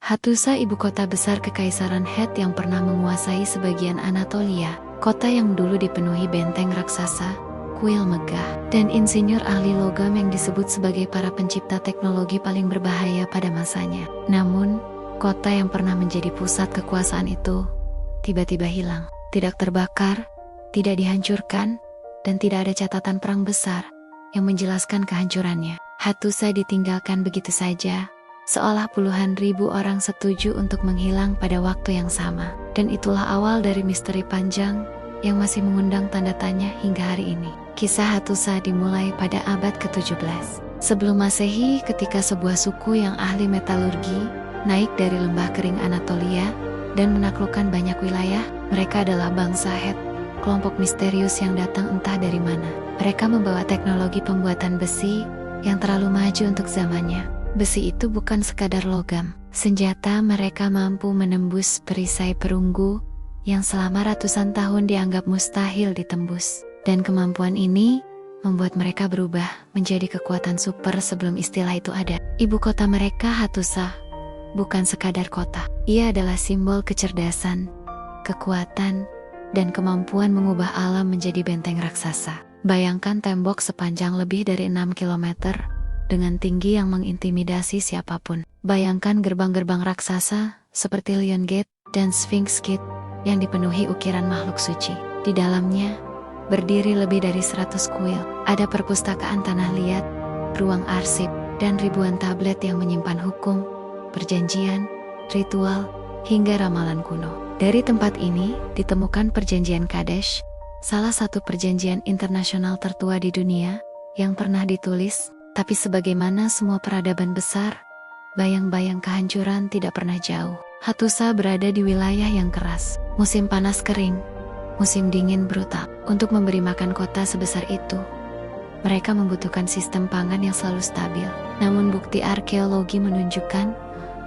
Hattusa, ibu kota besar Kekaisaran Het yang pernah menguasai sebagian Anatolia, kota yang dulu dipenuhi benteng raksasa, kuil megah, dan insinyur ahli logam yang disebut sebagai para pencipta teknologi paling berbahaya pada masanya. Namun, kota yang pernah menjadi pusat kekuasaan itu tiba-tiba hilang, tidak terbakar, tidak dihancurkan, dan tidak ada catatan perang besar yang menjelaskan kehancurannya. Hattusa ditinggalkan begitu saja, seolah puluhan ribu orang setuju untuk menghilang pada waktu yang sama. Dan itulah awal dari misteri panjang yang masih mengundang tanda tanya hingga hari ini. Kisah Hattusa dimulai pada abad ke-17 sebelum Masehi, ketika sebuah suku yang ahli metalurgi naik dari lembah kering Anatolia dan menaklukkan banyak wilayah. Mereka adalah bangsa Het, kelompok misterius yang datang entah dari mana. Mereka membawa teknologi pembuatan besi yang terlalu maju untuk zamannya. Besi itu bukan sekadar logam. Senjata mereka mampu menembus perisai perunggu yang selama ratusan tahun dianggap mustahil ditembus. Dan kemampuan ini membuat mereka berubah menjadi kekuatan super sebelum istilah itu ada. Ibu kota mereka, Hattusa, bukan sekadar kota. Ia adalah simbol kecerdasan, kekuatan, dan kemampuan mengubah alam menjadi benteng raksasa. Bayangkan tembok sepanjang lebih dari 6 km dengan tinggi yang mengintimidasi siapapun. Bayangkan gerbang-gerbang raksasa seperti Lion Gate dan Sphinx Gate yang dipenuhi ukiran makhluk suci. Di dalamnya berdiri lebih dari 100 kuil. Ada perpustakaan tanah liat, ruang arsip, dan ribuan tablet yang menyimpan hukum, perjanjian, ritual, hingga ramalan kuno. Dari tempat ini ditemukan perjanjian Kadesh, salah satu perjanjian internasional tertua di dunia yang pernah ditulis. Tapi sebagaimana semua peradaban besar, bayang-bayang kehancuran tidak pernah jauh. Hattusa berada di wilayah yang keras, musim panas kering, musim dingin brutal. Untuk memberi makan kota sebesar itu, mereka membutuhkan sistem pangan yang selalu stabil. Namun bukti arkeologi menunjukkan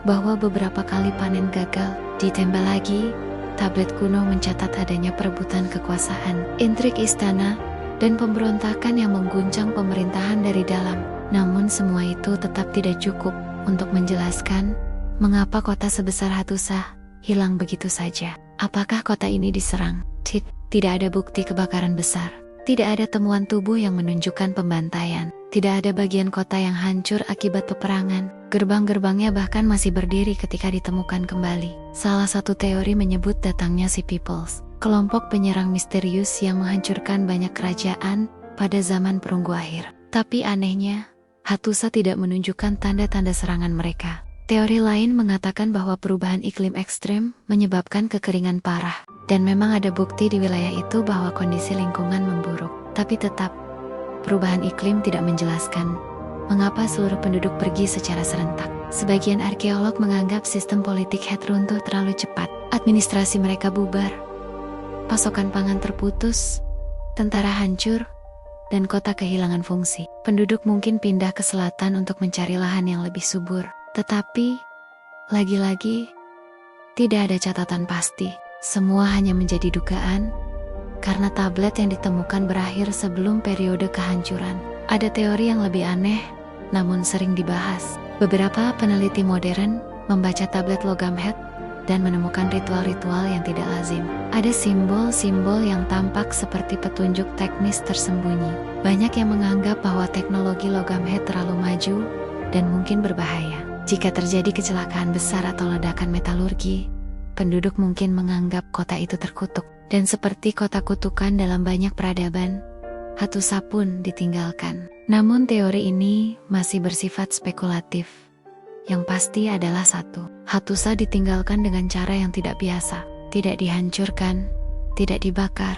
bahwa beberapa kali panen gagal. Ditambah lagi, tablet kuno mencatat adanya perebutan kekuasaan, intrik istana, dan pemberontakan yang mengguncang pemerintahan dari dalam. Namun semua itu tetap tidak cukup untuk menjelaskan mengapa kota sebesar Hattusa hilang begitu saja. Apakah kota ini diserang? Tidak ada bukti kebakaran besar. Tidak ada temuan tubuh yang menunjukkan pembantaian. Tidak ada bagian kota yang hancur akibat peperangan. Gerbang-gerbangnya bahkan masih berdiri ketika ditemukan kembali. Salah satu teori menyebut datangnya Sea Peoples, kelompok penyerang misterius yang menghancurkan banyak kerajaan pada zaman perunggu akhir. Tapi anehnya, Hattusa tidak menunjukkan tanda-tanda serangan mereka. Teori lain mengatakan bahwa perubahan iklim ekstrem menyebabkan kekeringan parah. Dan memang ada bukti di wilayah itu bahwa kondisi lingkungan memburuk. Tapi tetap, perubahan iklim tidak menjelaskan mengapa seluruh penduduk pergi secara serentak. Sebagian arkeolog menganggap sistem politik Het runtuh terlalu cepat. Administrasi mereka bubar, pasokan pangan terputus, tentara hancur, dan kota kehilangan fungsi. Penduduk mungkin pindah ke selatan untuk mencari lahan yang lebih subur. Tetapi, lagi-lagi, tidak ada catatan pasti. Semua hanya menjadi dugaan, karena tablet yang ditemukan berakhir sebelum periode kehancuran. Ada teori yang lebih aneh, namun sering dibahas. Beberapa peneliti modern membaca tablet logam Het dan menemukan ritual-ritual yang tidak lazim. Ada simbol-simbol yang tampak seperti petunjuk teknis tersembunyi. Banyak yang menganggap bahwa teknologi logam Het terlalu maju dan mungkin berbahaya. Jika terjadi kecelakaan besar atau ledakan metalurgi, penduduk mungkin menganggap kota itu terkutuk. Dan seperti kota kutukan dalam banyak peradaban, Hattusa pun ditinggalkan. Namun teori ini masih bersifat spekulatif. Yang pasti adalah satu, Hattusa ditinggalkan dengan cara yang tidak biasa. Tidak dihancurkan, tidak dibakar,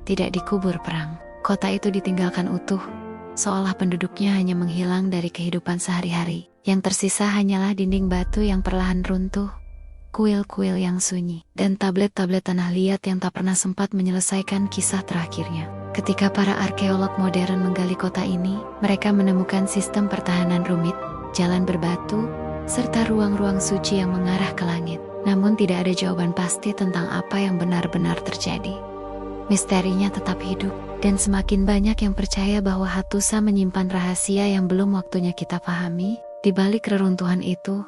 tidak dikubur perang. Kota itu ditinggalkan utuh, seolah penduduknya hanya menghilang dari kehidupan sehari-hari. Yang tersisa hanyalah dinding batu yang perlahan runtuh, kuil-kuil yang sunyi, dan tablet-tablet tanah liat yang tak pernah sempat menyelesaikan kisah terakhirnya. Ketika para arkeolog modern menggali kota ini, mereka menemukan sistem pertahanan rumit, jalan berbatu, serta ruang-ruang suci yang mengarah ke langit. Namun tidak ada jawaban pasti tentang apa yang benar-benar terjadi. Misterinya tetap hidup, dan semakin banyak yang percaya bahwa Hattusa menyimpan rahasia yang belum waktunya kita pahami. Di balik reruntuhan itu,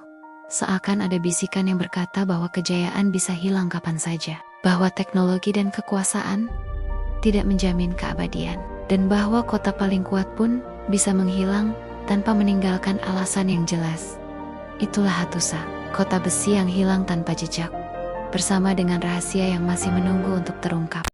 seakan ada bisikan yang berkata bahwa kejayaan bisa hilang kapan saja, bahwa teknologi dan kekuasaan tidak menjamin keabadian, dan bahwa kota paling kuat pun bisa menghilang tanpa meninggalkan alasan yang jelas. Itulah Hattusa, kota besi yang hilang tanpa jejak, bersama dengan rahasia yang masih menunggu untuk terungkap.